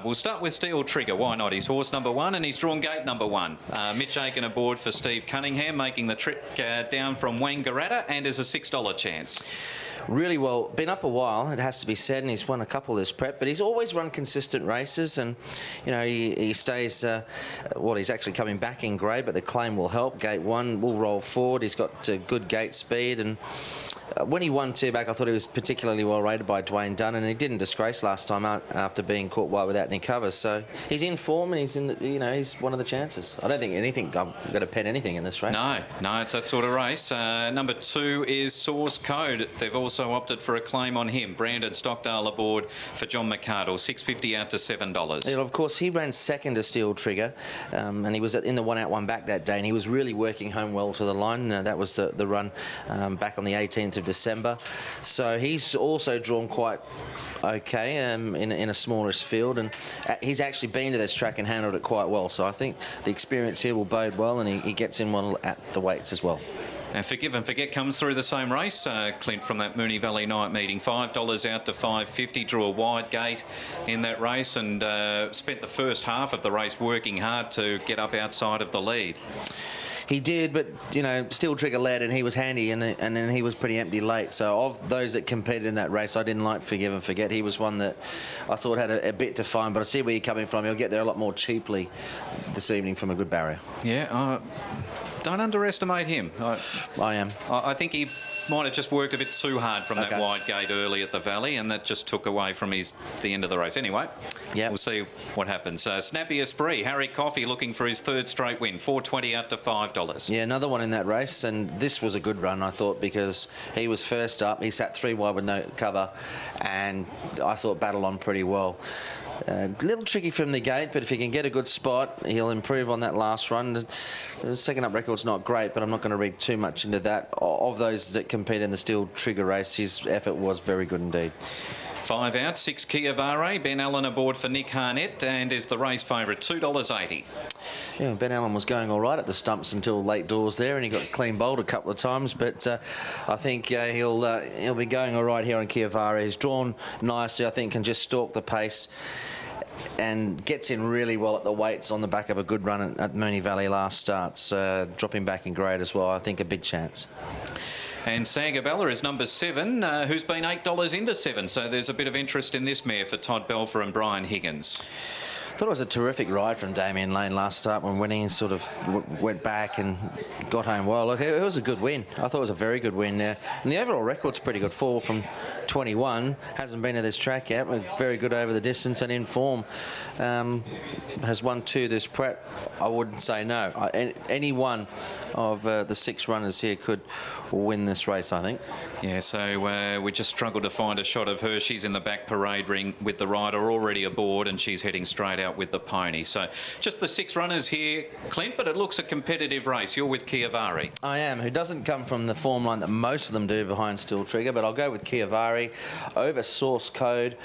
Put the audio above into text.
We'll start with Steel Trigger. Why not? He's horse number 1 and he's drawn gate number 1. Mitch Aiken aboard for Steve Cunningham, making the trip down from Wangaratta, and is a $6 chance. Really well, been up a while, it has to be said, and he's won a couple of this prep, but he's always run consistent races, and you know, he stays, well, he's actually coming back in grey, but the claim will help. Gate 1 will roll forward. He's got good gate speed, and when he won 2 back, I thought he was particularly well rated by Dwayne Dunn, and he didn't disgrace last time out after being caught wide without any covers. So he's in form, and he's in the, you know, he's one of the chances. I don't think I'm going to pen anything in this race. No, it's that sort of race. Number 2 is Source Code. They've also opted for a claim on him. Brandon Stockdale aboard for John McArdle, $6.50 out to $7. Yeah, of course, he ran second to Steel Trigger, and he was in the 1 out 1 back that day, and he was really working home well to the line. That was the run back on the 18th of December. So he's also drawn quite okay in a smallish field, and he's actually been to this track and handled it quite well. So I think the experience here will bode well, and he gets in well at the weights as well. And Forgive and Forget comes through the same race, Clint, from that Moonee Valley night meeting. $5 out to $5.50. Drew a wide gate in that race and spent the first half of the race working hard to get up outside of the lead. He did, but, you know, Steel Trigger led and he was handy, and then he was pretty empty late. So of those that competed in that race, I didn't like Forgive and Forget. He was one that I thought had a bit to find, but I see where you're coming from. He'll get there a lot more cheaply this evening from a good barrier. Yeah, don't underestimate him. I am. I think he might have just worked a bit too hard from that wide gate early at the Valley, and that just took away from the end of the race. Anyway, we'll see what happens. Snappy Esprit, Harry Coffey looking for his 3rd straight win, $4.20 out to $5. Yeah, another one in that race, and this was a good run, I thought, because he was first up. He sat 3 wide with no cover, and I thought battled on pretty well. A little tricky from the gate, but if he can get a good spot, he'll improve on that last run. The second up record's not great, but I'm not going to read too much into that. Of those that compete in the Steel Trigger race, his effort was very good indeed. 5 out, 6 Kia Vare. Ben Allen aboard for Nick Harnett and is the race favourite, $2.80. Yeah, Ben Allen was going all right at the stumps until late doors there, and he got clean bowled a couple of times. But I think he'll be going all right here on Kia Vare. He's drawn nicely, I think, can just stalk the pace and gets in really well at the weights on the back of a good run at Moonee Valley last starts. Dropping back in grade as well, I think a big chance. And Sangabella is number 7, who's been $8 into 7. So there's a bit of interest in this mare for Todd Belfer and Brian Higgins. I thought it was a terrific ride from Damien Lane last start when winning, sort of went back and got home well. Look, it was a good win. I thought it was a very good win there. And the overall record's pretty good. 4 from 21. Hasn't been to this track yet. Very good over the distance and in form. Has won 2 this prep. I wouldn't say no. Any one of the 6 runners here could win this race, I think. Yeah, so we just struggled to find a shot of her. She's in the back parade ring with the rider already aboard, and she's heading straight out with the pony. So just the 6 runners here, Clint, but it looks a competitive race. You're with Kia Vare. I am, who doesn't come from the form line that most of them do behind Steel Trigger, but I'll go with Kia Vare over Source Code.